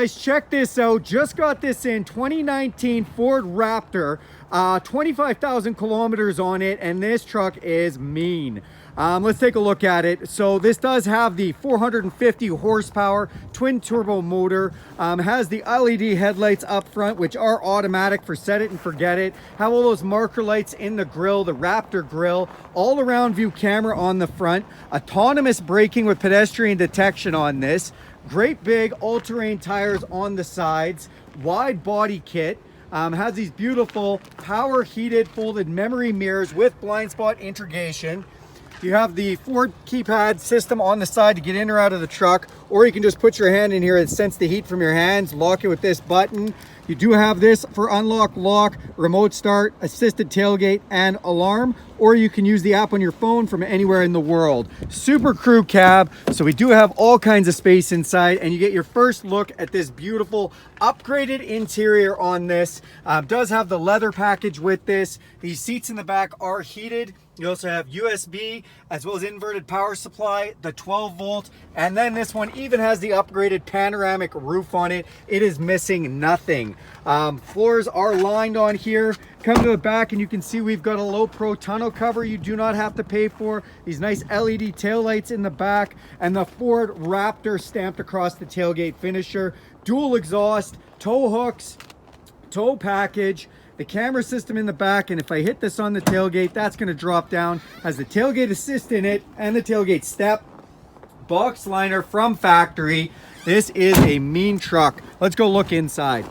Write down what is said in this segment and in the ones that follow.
Guys, check this out. Just got this in 2019 Ford Raptor, 25,000 kilometers on it, and this truck is mean. Let's take a look at it. So this does have the 450 horsepower twin turbo motor, has the LED headlights up front, which are automatic for set it and forget it, have all those marker lights in the grille, the Raptor grille, all around view camera on the front, autonomous braking with pedestrian detection on this. Great big all-terrain tires on the sides, wide body kit, has these beautiful power heated folded memory mirrors with blind spot integration. You have the Ford keypad system on the side to get in or out of the truck, or you can just put your hand in here and sense the heat from your hands, lock it with this button. You do have this for unlock, lock, remote start, assisted tailgate, and alarm, or you can use the app on your phone from anywhere in the world. Super crew cab, so we do have all kinds of space inside, and you get your first look at this beautiful upgraded interior on this. Does have the leather package with this. These seats in the back are heated. You also have USB as well as inverted power supply, the 12 volt, and then this one even has the upgraded panoramic roof on it. It is missing nothing. Floors are lined on here. Come to the back and you can see we've got a low pro tonneau cover you do not have to pay for. These nice LED taillights in the back, and the Ford Raptor stamped across the tailgate finisher. Dual exhaust, tow hooks, tow package, the camera system in the back, and if I hit this on the tailgate, that's going to drop down. Has the tailgate assist in it and the tailgate step. Box liner from factory. This is a mean truck. Let's go look inside.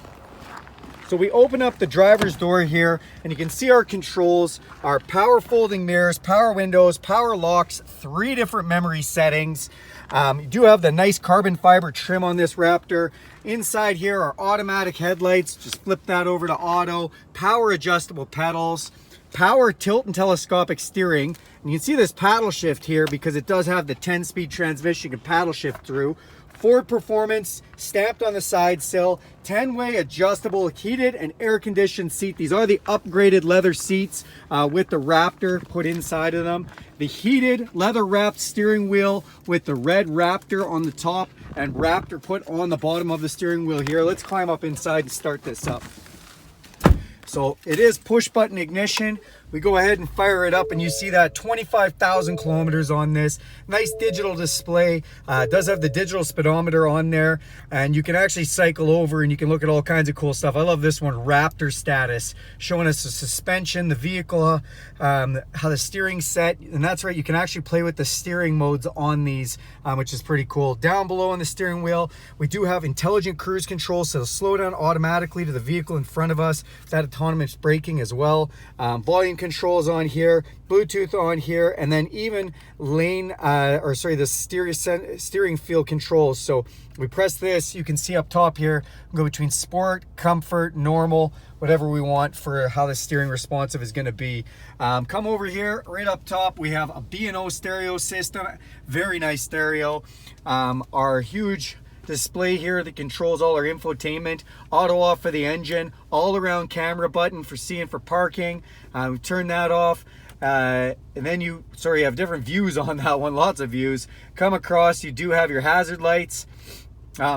So we open up the driver's door here, and you can see our controls, our power folding mirrors, power windows, power locks, 3 different memory settings. You do have the nice carbon fiber trim on this Raptor. Inside here are automatic headlights. Just flip that over to auto. Power adjustable pedals. Power tilt and telescopic steering. And you can see this paddle shift here because it does have the 10-speed transmission you can paddle shift through. Ford Performance stamped on the side sill, 10-way adjustable heated and air-conditioned seat. These are the upgraded leather seats with the Raptor put inside of them. The heated leather-wrapped steering wheel with the red Raptor on the top and Raptor put on the bottom of the steering wheel here. Let's climb up inside and start this up. So it is push-button ignition. We go ahead and fire it up and you see that 25,000 kilometers on this. Nice digital display. It does have the digital speedometer on there, and you can actually cycle over and you can look at all kinds of cool stuff. I love this one, Raptor status, showing us the suspension, the vehicle, how the steering's set, and that's right, you can actually play with the steering modes on these, which is pretty cool. Down below on the steering wheel, we do have intelligent cruise control, so it'll slow down automatically to the vehicle in front of us. That autonomous braking as well. Volume controls on here, Bluetooth on here, and then even the steering feel controls. So we press this, you can see up top here, go between sport, comfort, normal, whatever we want for how the steering responsive is going to be. Come over here, right up top, we have a B&O stereo system, very nice stereo. Our huge display here that controls all our infotainment, auto off for the engine, all around camera button for seeing for parking. We turn that off, and then you have different views on that one, lots of views. Come across, you do have your hazard lights.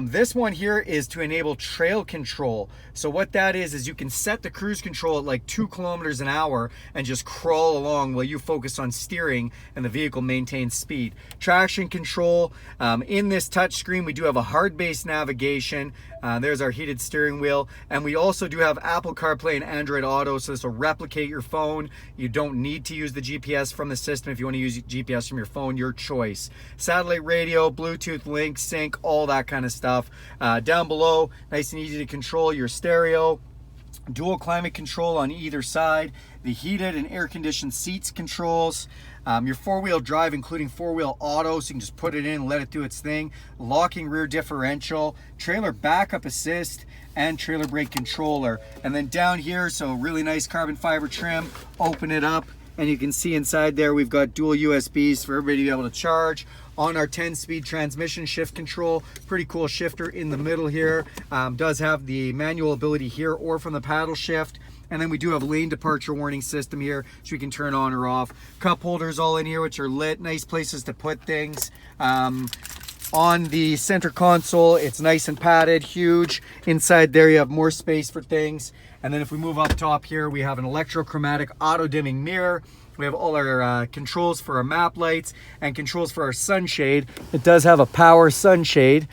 This one here is to enable trail control. So what that is you can set the cruise control at like 2 kilometers an hour and just crawl along while you focus on steering and the vehicle maintains speed. Traction control. In this touchscreen, we do have a hard base navigation. There's our heated steering wheel. And we also do have Apple CarPlay and Android Auto, so this will replicate your phone. You don't need to use the GPS from the system. If you want to use GPS from your phone, your choice. Satellite radio, Bluetooth link, sync, all that kind of stuff. Down below, nice and easy to control your stereo, dual climate control on either side, the heated and air conditioned seats controls, your 4-wheel drive including 4-wheel auto, so you can just put it in and let it do its thing, locking rear differential, trailer backup assist, and trailer brake controller. And then down here, so really nice carbon fiber trim, open it up and you can see inside there we've got dual USBs for everybody to be able to charge. On our 10-speed transmission shift control, pretty cool shifter in the middle here. Does have the manual ability here or from the paddle shift. And then we do have lane departure warning system here, so we can turn on or off. Cup holders all in here, which are lit. Nice places to put things. on the center console. It's nice and padded, huge. Inside there you have more space for things. And then if we move up top here, we have an electrochromatic auto dimming mirror. We have all our controls for our map lights and controls for our sunshade. It does have a power sunshade.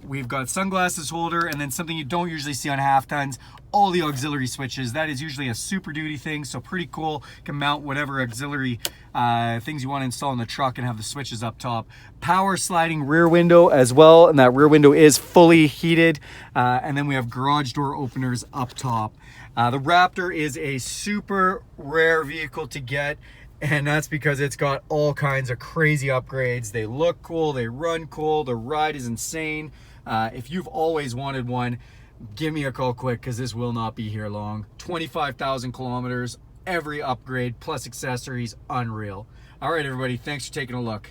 We've got sunglasses holder, and then something you don't usually see on half tons, all the auxiliary switches. That is usually a Super Duty thing, so pretty cool. You can mount whatever auxiliary things you want to install in the truck and have the switches up top. Power sliding rear window as well, and that rear window is fully heated. And then we have garage door openers up top. The Raptor is a super rare vehicle to get, and that's because it's got all kinds of crazy upgrades. They look cool, they run cool, the ride is insane. If you've always wanted one, give me a call quick, because this will not be here long. 25,000 kilometers, every upgrade plus accessories, unreal. All right, everybody, thanks for taking a look.